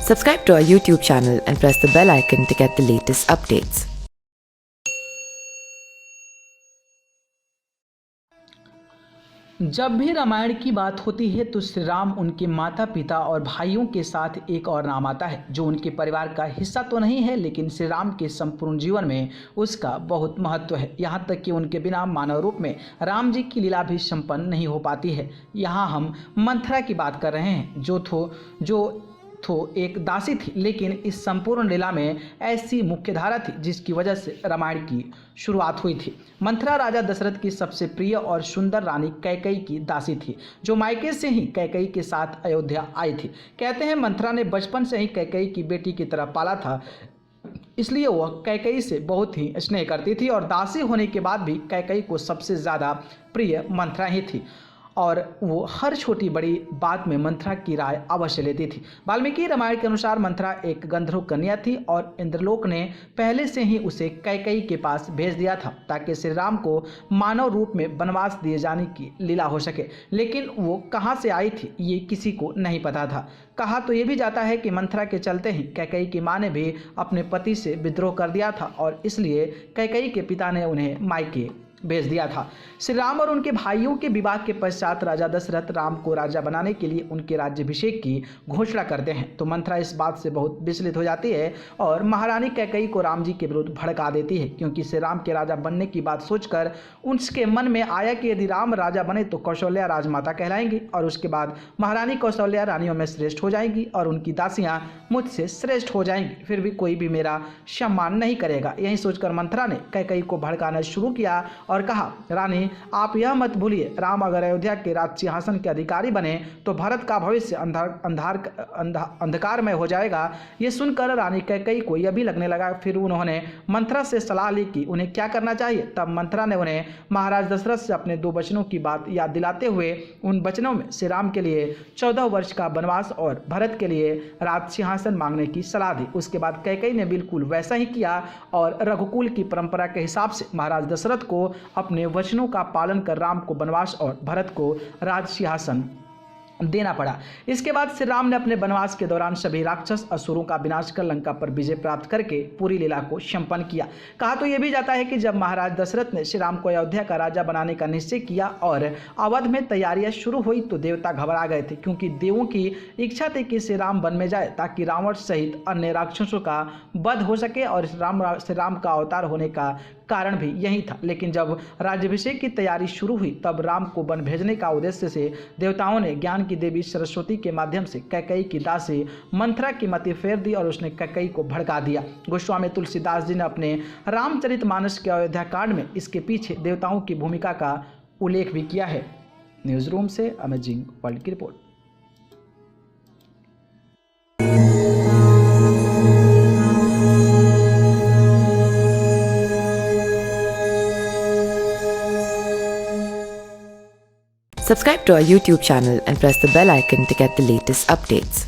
Subscribe to our YouTube channel and press the bell icon to get the latest updates. जब भी रामायण की बात होती है तो श्री राम, उनके माता पिता और भाइयों के साथ एक और नाम आता है जो उनके परिवार का हिस्सा तो नहीं है, लेकिन श्री राम के संपूर्ण जीवन में उसका बहुत महत्व है। यहाँ तक कि उनके बिना मानव रूप में राम जी की लीला भी संपन्न नहीं हो पाती है। यहाँ हम मंथरा की बात कर रहे हैं जो एक दासी थी, लेकिन इस संपूर्ण लीला में ऐसी मुख्यधारा थी जिसकी वजह से रामायण की शुरुआत हुई थी। मंथरा राजा दशरथ की सबसे प्रिय और सुंदर रानी कैकेयी की दासी थी, जो मायके से ही कैकेयी के साथ अयोध्या आई थी। कहते हैं मंथरा ने बचपन से ही कैकेयी की बेटी की तरह पाला था, इसलिए वह कैकेयी से बहुत ही स्नेह करती थी और दासी होने के बाद भी कैकेयी को सबसे ज़्यादा प्रिय मंथरा ही थी और वो हर छोटी बड़ी बात में मंथरा की राय अवश्य लेती थी। वाल्मीकि रामायण के अनुसार मंथरा एक गंधर्व कन्या थी और इंद्रलोक ने पहले से ही उसे कैकेयी के पास भेज दिया था ताकि श्री राम को मानव रूप में वनवास दिए जाने की लीला हो सके। लेकिन वो कहाँ से आई थी ये किसी को नहीं पता था। कहा तो ये भी जाता है कि मंथरा के चलते ही कैकेयी की माँ ने भी अपने पति से विद्रोह कर दिया था और इसलिए कैकेयी के पिता ने उन्हें मायके भेज दिया था। श्री राम और उनके भाइयों के विवाह के पश्चात राजा दशरथ राम को राजा बनाने के लिए उनके राज्याभिषेक की घोषणा करते हैं तो मंथरा इस बात से बहुत विचलित हो जाती है और महारानी कैकेयी को राम जी के विरुद्ध भड़का देती है, क्योंकि श्री राम के राजा बनने की बात सोचकर उसके मन में आया कि यदि राम राजा बने तो कौशल्या राजमाता कहलाएंगी और उसके बाद महारानी कौशल्या रानियों में श्रेष्ठ हो जाएंगी और उनकी दासियां मुझसे श्रेष्ठ हो जाएंगी, फिर भी कोई भी मेरा सम्मान नहीं करेगा। यही सोचकर मंथरा ने कैकेयी को भड़काना शुरू किया और कहा, रानी आप यह मत भूलिए, राम अगर अयोध्या के राज सिंहासन के अधिकारी बने तो भारत का भविष्य अंधकारमय हो जाएगा। ये सुनकर रानी कैकेयी को यह भी लगने लगा। फिर उन्होंने मंथरा से सलाह ली कि उन्हें क्या करना चाहिए। तब मंथरा ने उन्हें महाराज दशरथ से अपने 2 वचनों की बात याद दिलाते हुए उन वचनों में श्री राम के लिए 14 वर्ष का वनवास और भरत के लिए राज सिंहासन मांगने की सलाह दी। उसके बाद कैकेयी ने बिल्कुल वैसा ही किया और रघुकुल की परंपरा के हिसाब से महाराज दशरथ को अपने वचनों का पालन कर राम को वनवास और भरत को राज सिंहासन देना पड़ा। इसके बाद श्री राम ने अपने वनवास के दौरान सभी राक्षस असुरों का विनाश कर लंका पर विजय प्राप्त करके पूरी लीला को संपन्न किया। कहा तो यह भी जाता है कि जब महाराज दशरथ ने श्री राम को अयोध्या का राजा बनाने का निश्चय किया और अवध में तैयारियां शुरू हुई तो देवता घबरा गए थे, क्योंकि देवों की इच्छा थी कि श्री राम वन में जाए ताकि रावण सहित अन्य राक्षसों का वध हो सके और श्री राम का अवतार होने का कारण भी यही था। लेकिन जब राज्याभिषेक की तैयारी शुरू हुई तब राम को वन भेजने का उद्देश्य से देवताओं ने ज्ञान की देवी सरस्वती के माध्यम से कैकेयी की दासी मंथरा की मति फेर दी और उसने कैकेयी को भड़का दिया। गोस्वामी तुलसीदास जी ने अपने रामचरितमानस के अयोध्या कांड में इसके पीछे देवताओं की भूमिका का उल्लेख भी किया है। न्यूज रूम से अमेजिंग वर्ल्ड की report. Subscribe to our YouTube channel and press the bell icon to get the latest updates.